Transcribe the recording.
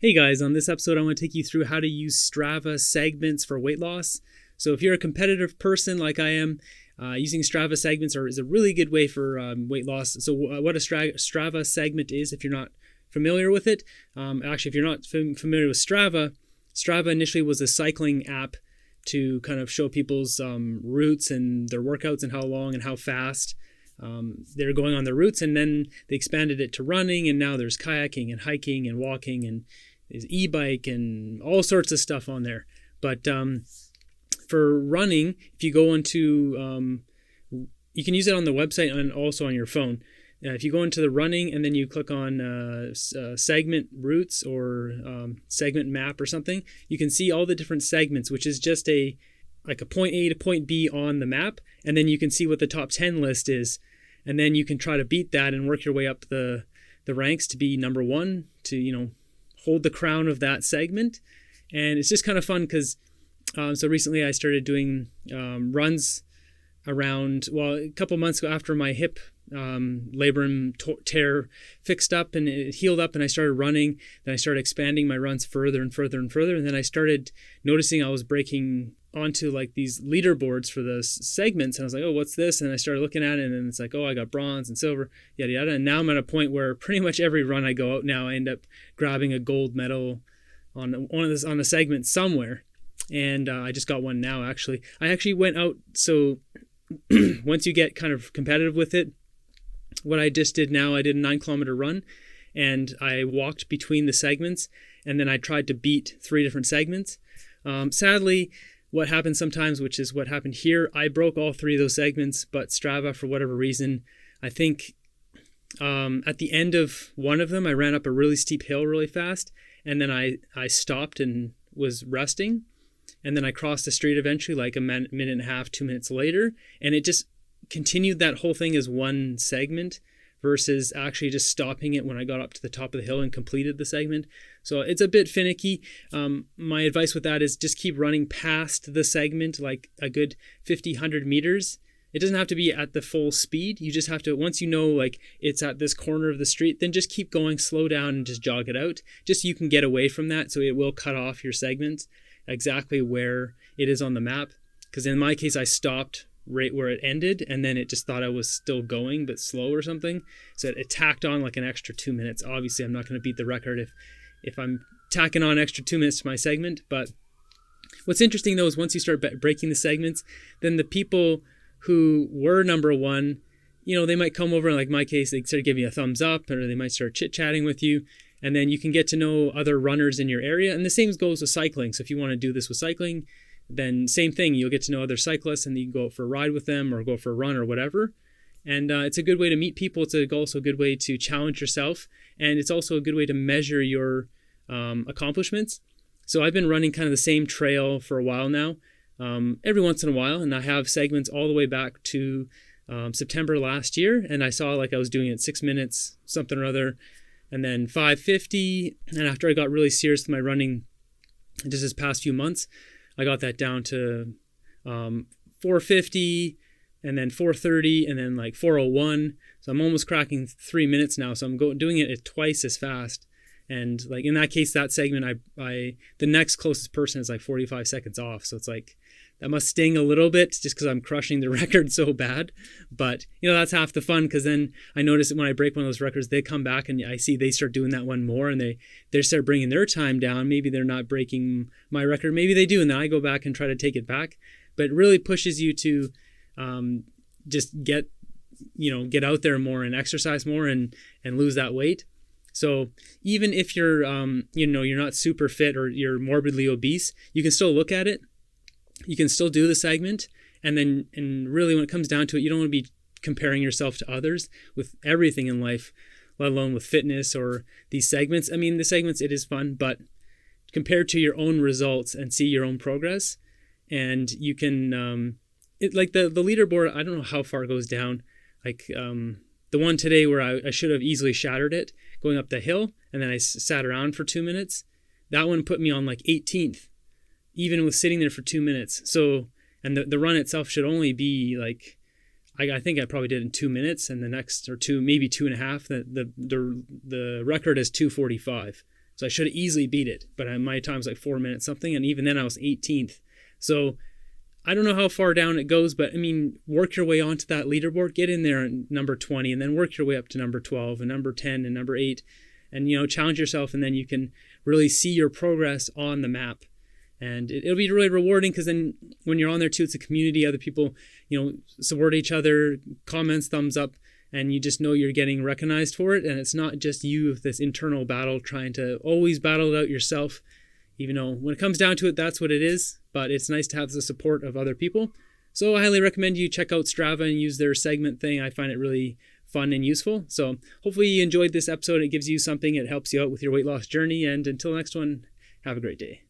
Hey guys, on this episode I want to take you through how to use Strava segments for weight loss. So if you're a competitive person like I am, using Strava segments is a really good way for weight loss. So what a Strava segment is, if you're not familiar with it, actually if you're not familiar with Strava, Strava initially was a cycling app to kind of show people's routes and their workouts and how long and how fast they're going on their routes, and then they expanded it to running, and now there's kayaking and hiking and walking and there's e-bike and all sorts of stuff on there. But for running, if you go into, you can use it on the website and also on your phone. If you go into the running and then you click on segment routes or segment map or something, you can see all the different segments, which is just like a point A to point B on the map, and then you can see what the top 10 list is, and then you can try to beat that and work your way up the ranks to be number one, to hold the crown of that segment. And it's just kind of fun because so recently I started doing runs around, a couple months ago after my hip labrum tear fixed up and it healed up, and I started running. Then I started expanding my runs further and further and further, and then I started noticing I was breaking onto like these leaderboards for the segments, and I was like, oh, what's this? And I started looking at it, and then it's like, oh, I got bronze and silver, yada yada. And now I'm at a point where pretty much every run I go out now, I end up grabbing a gold medal on a segment somewhere. And I just got one now. I actually went out. So once you get kind of competitive with it, what I just did now, I did a 9-kilometer run, and I walked between the segments, and then I tried to beat 3 different segments. Sadly, what happens sometimes, which is what happened here, I broke all 3 of those segments, but Strava, for whatever reason, I think at the end of one of them, I ran up a really steep hill really fast, and then I stopped and was resting, and then I crossed the street eventually, like a minute and a half, 2 minutes later, and it just continued that whole thing as one segment versus actually just stopping it when I got up to the top of the hill and completed the segment. So it's a bit finicky. My advice with that is just keep running past the segment, like a good 50, 100 meters. It doesn't have to be at the full speed. You just have to, once you know like it's at this corner of the street, then just keep going, slow down and just jog it out. Just so you can get away from that, so it will cut off your segment exactly where it is on the map. Because in my case, I stopped right where it ended, and then it just thought I was still going but slow or something, so it tacked on like an extra 2 minutes. Obviously I'm not going to beat the record if I'm tacking on extra 2 minutes to my segment. But what's interesting though is once you start breaking the segments, then the people who were number one, they might come over, like my case, they start giving you a thumbs up, or they might start chit-chatting with you, and then you can get to know other runners in your area. And the same goes with cycling. So if you want to do this with cycling, then same thing, you'll get to know other cyclists, and you can go out for a ride with them or go for a run or whatever. And it's a good way to meet people. It's also a good way to challenge yourself, and it's also a good way to measure your accomplishments. So I've been running kind of the same trail for a while now, every once in a while, and I have segments all the way back to September last year, and I saw like I was doing it 6 minutes something or other, and then 5:50, and after I got really serious with my running just this past few months, I got that down to 4:50, and then 4:30, and then like 4:01. So I'm almost cracking 3 minutes now. So I'm doing it at twice as fast. And like in that case, that segment, the next closest person is like 45 seconds off. So it's like, that must sting a little bit just because I'm crushing the record so bad. But that's half the fun, because then I notice that when I break one of those records, they come back and I see they start doing that one more, and they start bringing their time down. Maybe they're not breaking my record, maybe they do, and then I go back and try to take it back. But it really pushes you to just get out there more and exercise more and lose that weight. So even if you're you're not super fit or you're morbidly obese, you can still look at it. You can still do the segment, and really when it comes down to it, you don't want to be comparing yourself to others with everything in life, let alone with fitness or these segments. I mean, the segments, it is fun, but compared to your own results and see your own progress, and you can, like the leaderboard, I don't know how far it goes down. Like the one today where I should have easily shattered it going up the hill, and then I sat around for 2 minutes. That one put me on like 18th. Even with sitting there for 2 minutes. So, and the run itself should only be like, I think I probably did in 2 minutes, and the next, or maybe 2.5. The record is 2:45. So I should have easily beat it, but my time was like 4 minutes something, and even then I was 18th. So I don't know how far down it goes, but I mean, work your way onto that leaderboard, get in there at number 20, and then work your way up to number 12 and number 10 and number 8, and, you know, challenge yourself, and then you can really see your progress on the map. And it'll be really rewarding, because then when you're on there too, it's a community, other people, you know, support each other, comments, thumbs up, and you just know you're getting recognized for it. And it's not just you with this internal battle trying to always battle it out yourself, even though when it comes down to it, that's what it is. But it's nice to have the support of other people. So I highly recommend you check out Strava and use their segment thing. I find it really fun and useful. So hopefully you enjoyed this episode. It gives you something. It helps you out with your weight loss journey. And until next one, have a great day.